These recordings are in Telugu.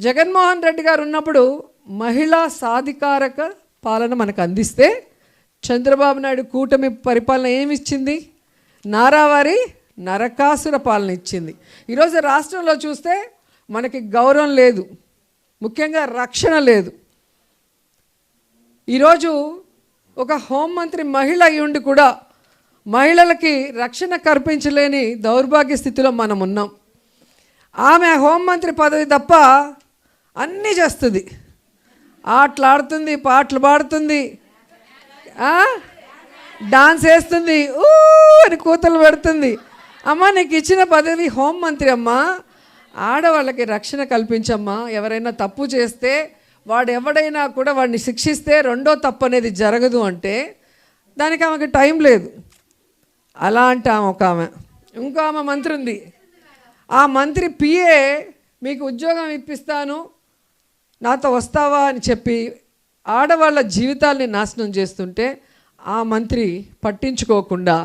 జగన్మోహన్ రెడ్డి గారు ఉన్నప్పుడు మహిళా సాధికారక పాలన మనకు అందిస్తే, చంద్రబాబు నాయుడు కూటమి పరిపాలన ఏమి ఇచ్చింది? నారావారి నరకాసుర పాలన ఇచ్చింది. ఈరోజు రాష్ట్రంలో చూస్తే మనకి గౌరవం లేదు, ముఖ్యంగా రక్షణ లేదు. ఈరోజు ఒక హోంమంత్రి మహిళ అయ్యుండి కూడా మహిళలకి రక్షణ కల్పించలేని దౌర్భాగ్య స్థితిలో మనం ఉన్నాం. ఆమె హోంమంత్రి పదవి తప్ప అన్నీ చేస్తుంది. ఆటలాడుతుంది, పాటలు పాడుతుంది, డాన్స్ వేస్తుంది, అని కూతలు పెడుతుంది. అమ్మ, నీకు ఇచ్చిన పదవి హోంమంత్రి అమ్మా, ఆడవాళ్ళకి రక్షణ కల్పించమ్మా. ఎవరైనా తప్పు చేస్తే వాడు ఎవడైనా కూడా వాడిని శిక్షిస్తే రెండో తప్పు అనేది జరగదు అంటే దానికి ఆమెకి టైం లేదు. అలా అంటే ఇంకో ఆమె మంత్రి ఉంది. ఆ మంత్రి పిఏ మీకు ఉద్యోగం ఇప్పిస్తాను, నాతో వస్తావా అని చెప్పి ఆడవాళ్ళ జీవితాల్ని నాశనం చేస్తుంటే ఆ మంత్రి పట్టించుకోకుండా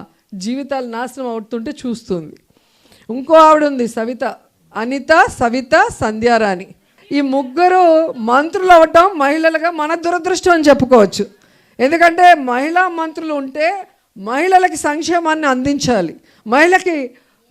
జీవితాలు నాశనం అవుతుంటే చూస్తుంది. ఇంకో ఆవిడ ఉంది, అనిత, సవిత, సంధ్యారాణి. ఈ ముగ్గురు మంత్రులు అవ్వటం మహిళలుగా మన దురదృష్టం అని చెప్పుకోవచ్చు. ఎందుకంటే మహిళా మంత్రులు ఉంటే మహిళలకి సంక్షేమాన్ని అందించాలి, మహిళకి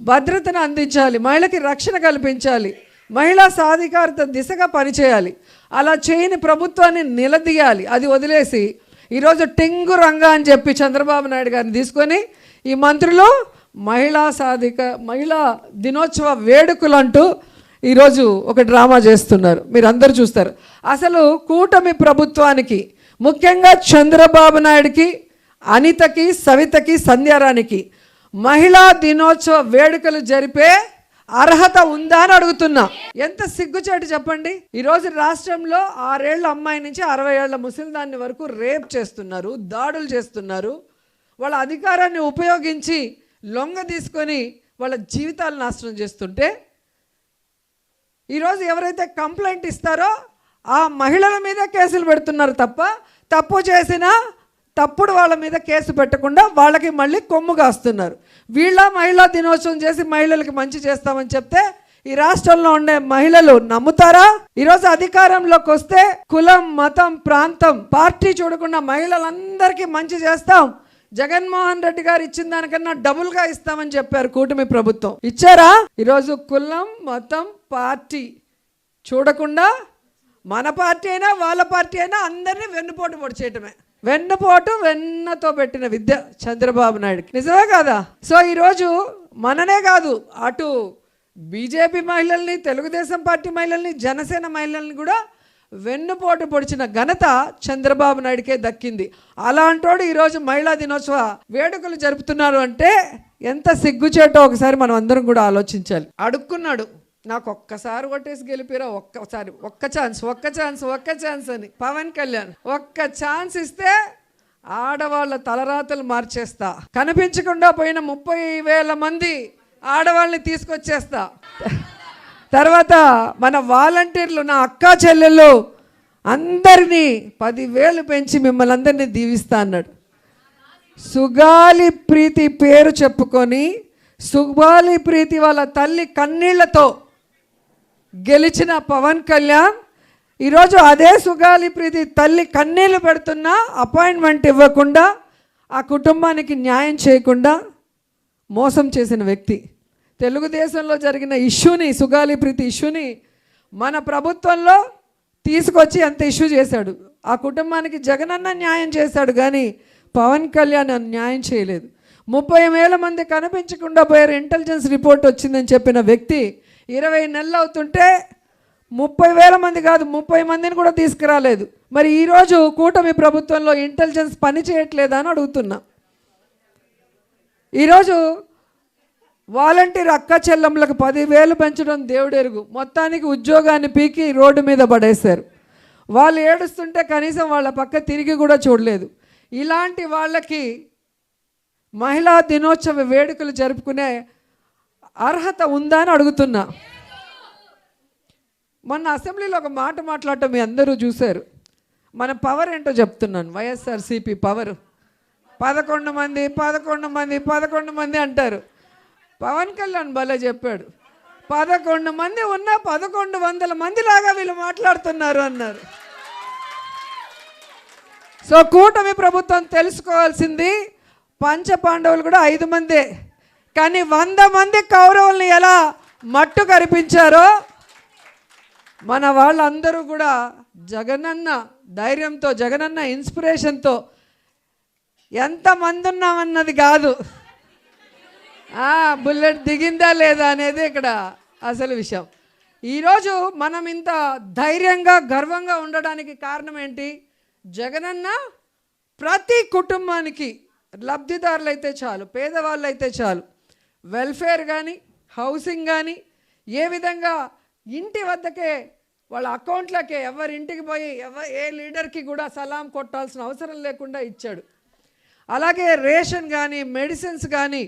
భద్రతను అందించాలి, మహిళకి రక్షణ కల్పించాలి, మహిళా సాధికారత దిశగా పనిచేయాలి. అలా చేయని ప్రభుత్వాన్ని నిలదీయాలి. అది వదిలేసి ఈరోజు టింగు రంగా అని చెప్పి చంద్రబాబు నాయుడు గారిని తీసుకొని ఈ మంత్రులు మహిళా దినోత్సవ వేడుకలు అంటూ ఈరోజు ఒక డ్రామా చేస్తున్నారు. మీరు అందరూ చూస్తారు. అసలు కూటమి ప్రభుత్వానికి, ముఖ్యంగా చంద్రబాబు నాయుడికి, అనితకి, సవితకి, సంధ్యారానికి మహిళా దినోత్సవ వేడుకలు జరిపే అర్హత ఉందా అని అడుగుతున్నా. ఎంత సిగ్గుచేటు చెప్పండి. ఈరోజు రాష్ట్రంలో 6 ఏళ్ల అమ్మాయి నుంచి 60 ఏళ్ల ముసలిదాన్ని వరకు రేప్ చేస్తున్నారు, దాడులు చేస్తున్నారు. వాళ్ళ అధికారాన్ని ఉపయోగించి లొంగ తీసుకొని వాళ్ళ జీవితాలు నాశనం చేస్తుంటే ఈరోజు ఎవరైతే కంప్లైంట్ ఇస్తారో ఆ మహిళల మీద కేసులు పెడుతున్నారు తప్ప, తప్పు చేసినా తప్పుడు వాళ్ళ మీద కేసు పెట్టకుండా వాళ్ళకి మళ్ళీ కొమ్ము కాస్తున్నారు. వీళ్ళ మహిళా దినోత్సవం చేసి మహిళలకి మంచి చేస్తామని చెప్తే ఈ రాష్ట్రంలో ఉండే మహిళలు నమ్ముతారా? ఈరోజు అధికారంలోకి వస్తే కులం, మతం, ప్రాంతం, పార్టీ చూడకుండా మహిళలందరికీ మంచి చేస్తాం, జగన్మోహన్ రెడ్డి గారు ఇచ్చిన దానికన్నా డబుల్గా ఇస్తామని చెప్పారు కూటమి ప్రభుత్వం. ఇచ్చారా? ఈరోజు కులం, మతం, పార్టీ చూడకుండా మన పార్టీ అయినా వాళ్ళ పార్టీ అయినా అందరినీ వెన్నుపోటు పొడిచేయటమే. వెన్నతో పెట్టిన విద్య చంద్రబాబు నాయుడుకి. నిజమే కాదా? సో ఈరోజు మననే కాదు, అటు బీజేపీ మహిళల్ని, తెలుగుదేశం పార్టీ మహిళల్ని, జనసేన మహిళల్ని కూడా వెన్నుపోటు పొడిచిన ఘనత చంద్రబాబు నాయుడికే దక్కింది. అలాంటోడు ఈరోజు మహిళా దినోత్సవ వేడుకలు జరుపుతున్నారు అంటే ఎంత సిగ్గుచేటో ఒకసారి మనం అందరం కూడా ఆలోచించాలి. అడుక్కున్నాడు, నాకు ఒక్కసారి కొట్టేసి గెలిపిరా, ఒక్క ఛాన్స్ అని పవన్ కళ్యాణ్. ఒక్క ఛాన్స్ ఇస్తే ఆడవాళ్ళ తలరాతలు మార్చేస్తా, కనిపించకుండా పోయిన 30,000 మంది ఆడవాళ్ళని తీసుకొచ్చేస్తా, తర్వాత మన వాలంటీర్లు, నా అక్క చెల్లెళ్ళు అందరినీ 10,000 పెంచి మిమ్మల్ని అందరినీ దీవిస్తా అన్నాడు. సుగాలి ప్రీతి పేరు చెప్పుకొని సుగాలి ప్రీతి వాళ్ళ తల్లి కన్నీళ్లతో గెలిచిన పవన్ కళ్యాణ్ ఈరోజు అదే సుగాలి ప్రీతి తల్లి కన్నీళ్లు పెడుతున్నా అపాయింట్మెంట్ ఇవ్వకుండా, ఆ కుటుంబానికి న్యాయం చేయకుండా మోసం చేసిన వ్యక్తి. తెలుగుదేశంలో జరిగిన ఇష్యూని, సుగాలి ప్రీతి ఇష్యూని మన ప్రభుత్వంలో తీసుకొచ్చి అంత ఇష్యూ చేశాడు. ఆ కుటుంబానికి జగనన్న న్యాయం చేశాడు, కానీ పవన్ కళ్యాణ్ న్యాయం చేయలేదు. 30,000 మంది కనిపించకుండా పోయారు, ఇంటెలిజెన్స్ రిపోర్ట్ వచ్చిందని చెప్పిన వ్యక్తి 20 నెలలు అవుతుంటే 30,000 మంది కాదు, 30 మందిని కూడా తీసుకురాలేదు. మరి ఈరోజు కూటమి ప్రభుత్వంలో ఇంటెలిజెన్స్ పని చేయట్లేదా అని అడుగుతున్నా. ఈరోజు వాలంటీర్ అక్క చెల్లెమ్మలకు 10,000 పెంచడం దేవుడెరుగు, మొత్తానికి ఉద్యోగాన్ని పీకి రోడ్డు మీద పడేశారు. వాళ్ళు ఏడుస్తుంటే కనీసం వాళ్ళ పక్క తిరిగి కూడా చూడలేదు. ఇలాంటి వాళ్ళకి మహిళా దినోత్సవ వేడుకలు జరుపుకునే అర్హత ఉందా అని అడుగుతున్నా. మొన్న అసెంబ్లీలో ఒక మాట మాట్లాడటం మీ అందరూ చూశారు. మన పవర్ ఏంటో చెప్తున్నాను. వైఎస్ఆర్సీపీ పవర్ 11 మంది అంటారు. పవన్ కళ్యాణ్ భలే చెప్పాడు, 11 మంది ఉన్న 1100 మంది లాగా వీళ్ళు మాట్లాడుతున్నారు అన్నారు. సో కూటమి ప్రభుత్వం తెలుసుకోవాల్సింది, పంచపాండవులు కూడా 5 మందే, కానీ 100 మంది కౌరవుల్ని ఎలా మట్టు కరిపించారో మన వాళ్ళందరూ కూడా జగనన్న ధైర్యంతో, జగనన్న ఇన్స్పిరేషన్తో ఎంతమంది ఉన్నామన్నది కాదు, బుల్లెట్ దిగిందా లేదా అనేది ఇక్కడ అసలు విషయం. ఈరోజు మనం ఇంత ధైర్యంగా గర్వంగా ఉండడానికి కారణం ఏంటి? జగనన్న ప్రతి కుటుంబానికి, లబ్ధిదారులు అయితే చాలు, పేదవాళ్ళు అయితే చాలు, వెల్ఫేర్ కానీ హౌసింగ్ కానీ ఏ విధంగా ఇంటి వద్దకే వాళ్ళ అకౌంట్లకే ఎవరింటికి పోయి ఏ లీడర్కి కూడా సలాం కొట్టాల్సిన అవసరం లేకుండా ఇచ్చాడు. అలాగే రేషన్ కానీ మెడిసిన్స్ కానీ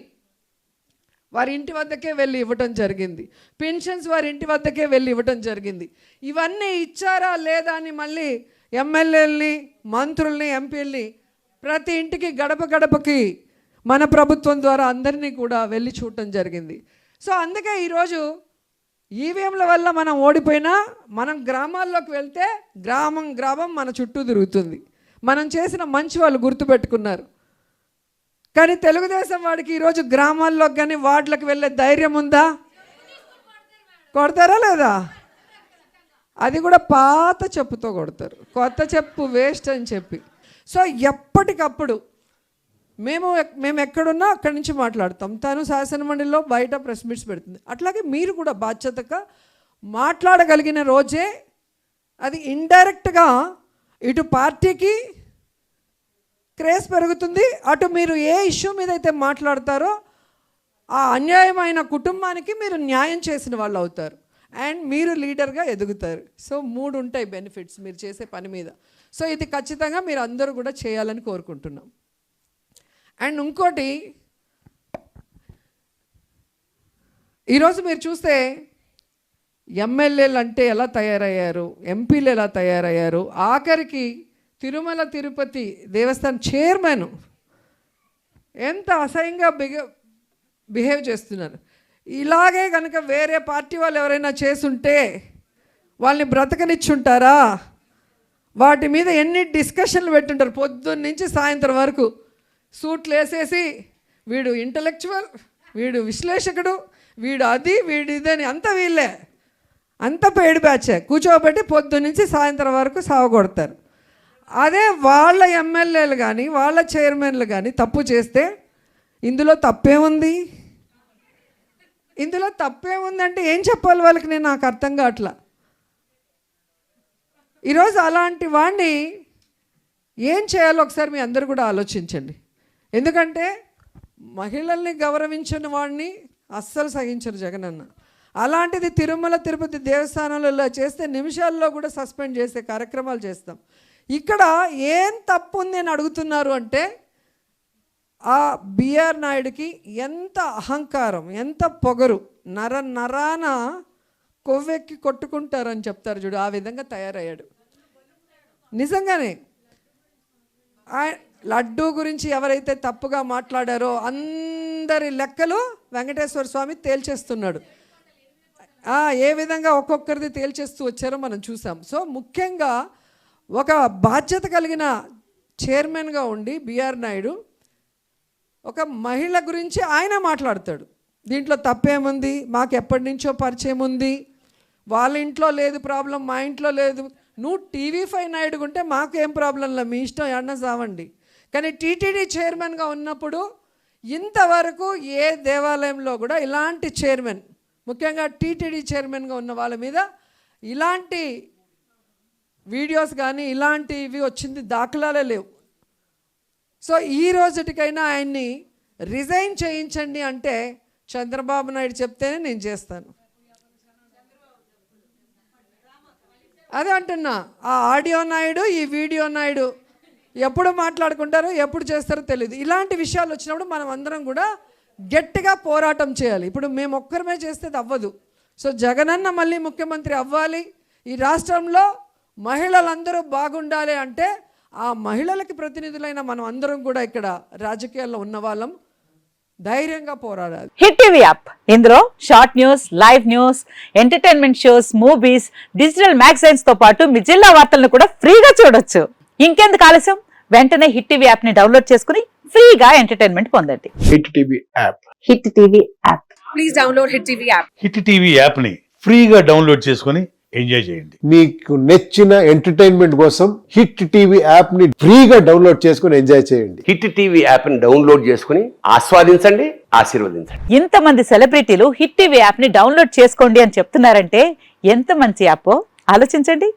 వారి ఇంటి వద్దకే వెళ్ళి ఇవ్వటం జరిగింది. పెన్షన్స్ వారి ఇంటి వద్దకే వెళ్ళి ఇవ్వటం జరిగింది. ఇవన్నీ ఇచ్చారా లేదా అని మళ్ళీ ఎమ్మెల్యేలని, మంత్రుల్ని, ఎంపీల్ని ప్రతి ఇంటికి గడప గడపకి మన ప్రభుత్వం ద్వారా అందరినీ కూడా వెళ్ళి చూడటం జరిగింది. సో అందుకే ఈరోజు ఈవీఎంల వల్ల మనం ఓడిపోయినా మనం గ్రామాల్లోకి వెళ్తే గ్రామం గ్రామం మన చుట్టూ తిరుగుతుంది. మనం చేసిన మంచి వాళ్ళు గుర్తుపెట్టుకున్నారు. కానీ తెలుగుదేశం వాడికి ఈరోజు గ్రామాల్లోకి కానీ వార్డులకు వెళ్ళే ధైర్యం ఉందా? కొడతారా లేదా? అది కూడా పాత చెప్పుతో కొడతారు, కొత్త చెప్పు వేస్ట్ అని చెప్పి. సో ఎప్పటికప్పుడు మేము ఎక్కడున్నా అక్కడి నుంచి మాట్లాడతాం. తను శాసనమండలిలో బయట ప్రెస్ మీట్స్ పెడుతుంది. అట్లాగే మీరు కూడా బాధ్యతగా మాట్లాడగలిగిన రోజే అది ఇండైరెక్ట్గా ఇటు పార్టీకి క్రేజ్ పెరుగుతుంది, అటు మీరు ఏ ఇష్యూ మీద అయితే మాట్లాడతారో ఆ అన్యాయమైన కుటుంబానికి మీరు న్యాయం చేసిన వాళ్ళు అవుతారు అండ్ మీరు లీడర్గా ఎదుగుతారు. సో 3 ఉంటాయి బెనిఫిట్స్ మీరు చేసే పని మీద. సో ఇది ఖచ్చితంగా మీరు అందరూ కూడా చేయాలని కోరుకుంటున్నాం. అండ్ ఇంకోటి, ఈరోజు మీరు చూస్తే ఎమ్మెల్యేలు అంటే ఎలా తయారయ్యారు, ఎంపీలు ఎలా తయారయ్యారు, ఆఖరికి తిరుమల తిరుపతి దేవస్థానం చైర్మన్ ఎంత అసహ్యంగా బిహేవ్ చేస్తున్నారు. ఇలాగే కనుక వేరే పార్టీ వాళ్ళు ఎవరైనా చేసుంటే వాళ్ళని బ్రతకనిచ్చుంటారా? వాటి మీద ఎన్ని డిస్కషన్లు పెట్టుంటారు పొద్దున్న నుంచి సాయంత్రం వరకు. సూట్లు వేసేసి వీడు ఇంటలెక్చువల్, వీడు విశ్లేషకుడు, వీడు అది, వీడు ఇదని అంత వీళ్ళే, అంత పెయిడ్ బ్యాచే కూర్చోబెట్టి పొద్దున్న నుంచి సాయంత్రం వరకు సావగొడతారు. అదే వాళ్ళ ఎమ్మెల్యేలు కానీ వాళ్ళ చైర్మన్లు కానీ తప్పు చేస్తే ఇందులో తప్పేముంది? ఇందులో తప్పేముందంటే ఏం చెప్పాలి వాళ్ళకి? నేను నాకు అర్థం కావట్లా. ఈరోజు అలాంటి వాడిని ఏం చేయాలో ఒకసారి మీ అందరూ కూడా ఆలోచించండి. ఎందుకంటే మహిళల్ని గౌరవించిన వాడిని అస్సలు సహించరు జగనన్న. అలాంటిది తిరుమల తిరుపతి దేవస్థానంలో ఇలా చేస్తే నిమిషాల్లో కూడా సస్పెండ్ చేసే కార్యక్రమాలు చేస్తాం. ఇక్కడ ఏం తప్పు ఉంది అని అడుగుతున్నారు అంటే ఆ బిఆర్ నాయుడికి ఎంత అహంకారం, ఎంత పొగరు, నరాన కొవ్వెక్కి కొట్టుకుంటారని చెప్తారు చూడు, ఆ విధంగా తయారయ్యాడు. నిజంగానే లడ్డూ గురించి ఎవరైతే తప్పుగా మాట్లాడారో అందరి లెక్కలు వెంకటేశ్వర స్వామి తేల్చేస్తున్నాడు. ఏ విధంగా ఒక్కొక్కరిది తేల్చేస్తూ వచ్చారో మనం చూసాం. సో ముఖ్యంగా ఒక బాధ్యత కలిగిన చైర్మన్గా ఉండి బిఆర్ నాయుడు ఒక మహిళ గురించి ఆయన మాట్లాడతాడు. దీంట్లో తప్పేముంది, మాకు ఎప్పటి నుంచో పరిచయం ఉంది, వాళ్ళ ఇంట్లో లేదు ప్రాబ్లం, మా ఇంట్లో లేదు. నువ్వు టీవీ5 నాయుడు ఉంటే మాకు ఏం ప్రాబ్లంలా, మీ ఇష్టం ఎన్న సావండి. కానీ టీటీడీ చైర్మన్గా ఉన్నప్పుడు ఇంతవరకు ఏ దేవాలయంలో కూడా ఇలాంటి చైర్మన్, ముఖ్యంగా టీటీడీ చైర్మన్గా ఉన్న వాళ్ళ మీద ఇలాంటి వీడియోస్ కానీ ఇలాంటివి వచ్చింది దాఖలాలే లేవు. సో ఈ రోజుటికైనా ఆయన్ని రిజైన్ చేయించండి అంటే చంద్రబాబు నాయుడు చెప్తేనే నేను చేస్తాను. అదే అంటున్నా, ఆ ఆడియో నాయుడు, ఈ వీడియో నాయుడు ఎప్పుడు మాట్లాడుకుంటారో ఎప్పుడు చేస్తారో తెలియదు. ఇలాంటి విషయాలు వచ్చినప్పుడు మనం అందరం కూడా గట్టిగా పోరాటం చేయాలి. ఇప్పుడు మేము ఒక్కరమే చేస్తే అది అవ్వదు. సో జగనన్న మళ్ళీ ముఖ్యమంత్రి అవ్వాలి, ఈ రాష్ట్రంలో మహిళలందరూ బాగుండాలి అంటే ఆ మహిళలకి ప్రతినిధులైన మనం అందరం కూడా ఇక్కడ రాజకీయాల్లో ఉన్న వాళ్ళం ధైర్యంగా పోరాడాలి. హిట్ టీవీ యాప్, ఇందులో short news, live news, entertainment shows, movies, digital magazines తో పాటు మీ జిల్లా వార్తలను కూడా ఫ్రీగా చూడొచ్చు. ఇంకెందుకు ఆలస్యం, వెంటనే హిట్ టీవీ యాప్ ని డౌన్లోడ్ చేసుకుని ఫ్రీగా ఎంటర్టైన్మెంట్ పొందండి. Hit TV app. Hit TV app. Please download Hit TV app. Hit TV యాప్ని ఫ్రీగా డౌన్లోడ్ చేసుకొని ఎంజాయ్ చేయండి. మీకు నచ్చిన ఎంటర్టైన్మెంట్ కోసం హిట్ టీవీ యాప్ ని ఫ్రీగా డౌన్లోడ్ చేసుకుని ఎంజాయ్ చేయండి. హిట్ టీవీ యాప్ని డౌన్లోడ్ చేసుకుని ఆస్వాదించండి, ఆశీర్వదించండి. ఇంతమంది సెలబ్రిటీలు హిట్ టీవీ యాప్ ని డౌన్లోడ్ చేసుకోండి అని చెప్తున్నారంటే ఎంత మంచి యాప్ ఆలోచించండి.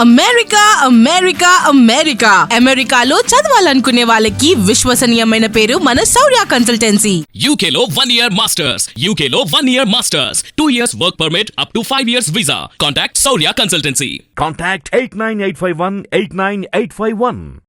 అమెరికా అమెరికా అమెరికా అమెరికాలో చదవాలనుకునే వాళ్ళకి విశ్వసనీయమైన పేరు మన శౌర్య కన్సల్టెన్సీ. UK లో 1 year masters. UK లో 1 year masters. 2 years work permit up to 5 years visa. Contact Saurya Consultancy. Contact 89851 89851.